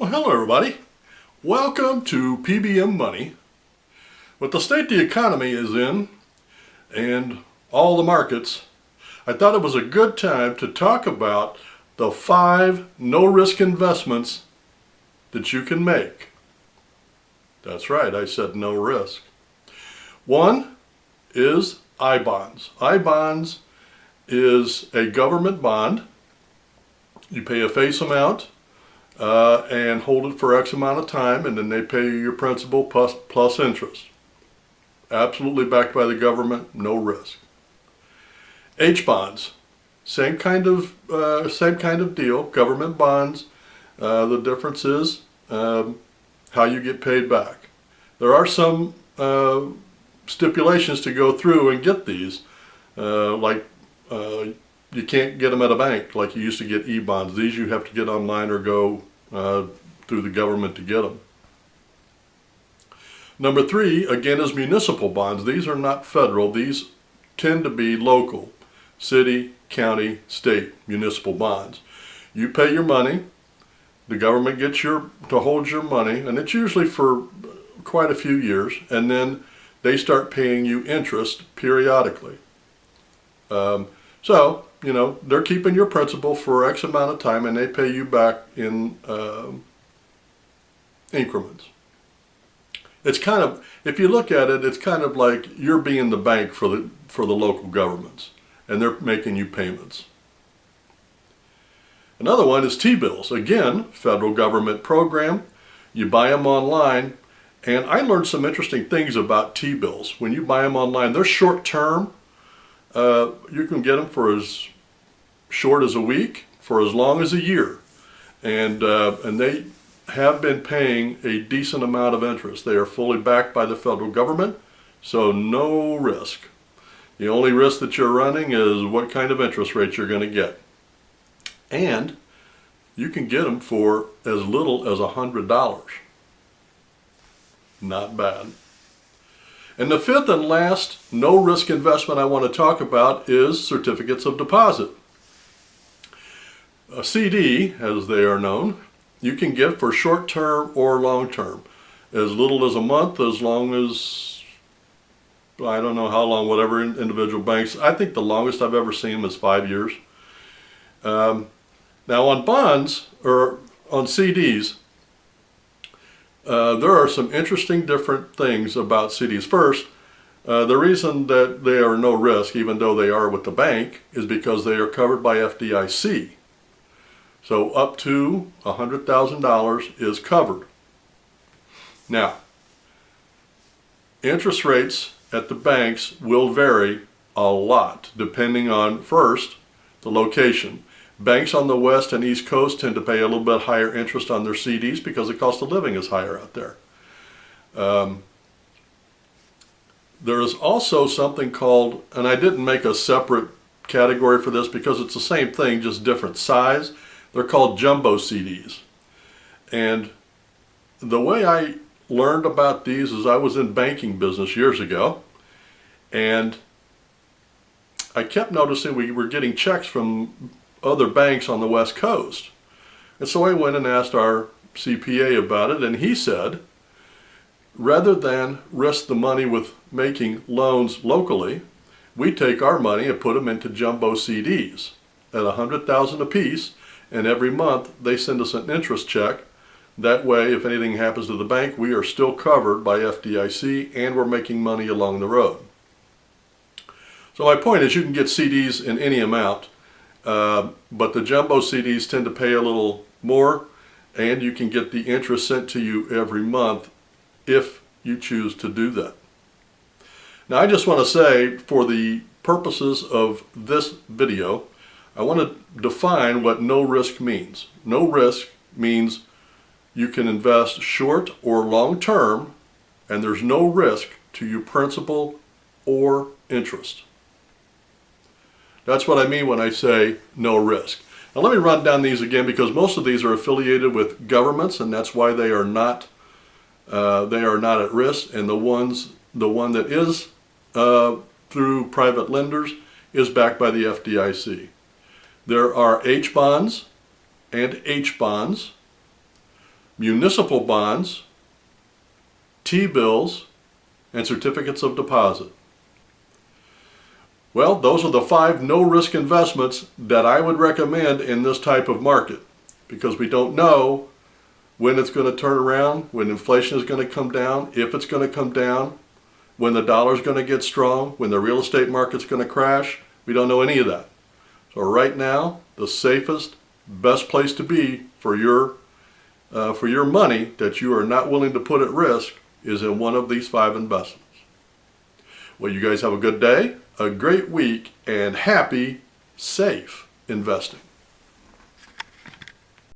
Well, hello everybody. Welcome to P.B.M. Money. With the state the economy is in and all the markets, I thought it was a good time to talk about the 5 no-risk investments that you can make. That's right, I said no risk. One is I-bonds. I-bonds is a government bond. You pay a face amount and hold it for X amount of time, and then they pay you your principal plus interest. Absolutely backed by the government, no risk. H-bonds, same kind of deal. Government bonds. The difference is how you get paid back. There are some stipulations to go through and get these, you can't get them at a bank like you used to get e-bonds. These you have to get online or go through the government to get them. Number 3, again, is municipal bonds. These are not federal. These tend to be local. City, county, state, municipal bonds. You pay your money. The government gets to hold your money, and it's usually for quite a few years, and then they start paying you interest periodically. So, you know, they're keeping your principal for X amount of time, and they pay you back in increments. It's kind of, if you look at it, it's kind of like you're being the bank for the local governments, and they're making you payments. Another one is T-bills. Again, federal government program. You buy them online, and I learned some interesting things about T-bills. When you buy them online, they're short term. You can get them for as short as a week, for as long as a year, and they have been paying a decent amount of interest. They are fully backed by the federal government, so no risk. The only risk that you're running is what kind of interest rate you're going to get, and you can get them for as little as $100. Not bad. And the 5th and last no-risk investment I want to talk about is certificates of deposit. A CD, as they are known, you can get for short-term or long-term. As little as a month, as long as, I don't know how long, whatever individual banks. I think the longest I've ever seen is 5 years. Now on bonds, or on CDs, there are some interesting different things about CDs. First, the reason that they are no risk, even though they are with the bank, is because they are covered by FDIC. So up to $100,000 is covered. Now, interest rates at the banks will vary a lot depending on, first, the location. Banks on the West and East Coast tend to pay a little bit higher interest on their CDs because the cost of living is higher out there. There is also something called, and I didn't make a separate category for this because it's the same thing, just different size. They're called jumbo CDs. And the way I learned about these is I was in banking business years ago, and I kept noticing we were getting checks from other banks on the West Coast. And so I went and asked our CPA about it, and he said, rather than risk the money with making loans locally, we take our money and put them into jumbo CDs at $100,000 apiece, and every month they send us an interest check. That way, if anything happens to the bank, we are still covered by FDIC, and we're making money along the road. So my point is, you can get CDs in any amount, but the jumbo CDs tend to pay a little more, and you can get the interest sent to you every month if you choose to do that. Now, I just want to say, for the purposes of this video, I want to define what no risk means. No risk means you can invest short or long term, and there's no risk to your principal or interest. That's what I mean when I say no risk. Now let me run down these again, because most of these are affiliated with governments, and that's why they are not at risk. And the one that is through private lenders is backed by the FDIC. There are H bonds and H bonds. municipal bonds, T-bills, and certificates of deposit. Well, those are the 5 no-risk investments that I would recommend in this type of market, because we don't know when it's going to turn around, when inflation is going to come down, if it's going to come down, when the dollar is going to get strong, when the real estate market's going to crash. We don't know any of that. So right now, the safest, best place to be for your money that you are not willing to put at risk is in one of these 5 investments. Well, you guys have a good day, a great week, and happy, safe investing.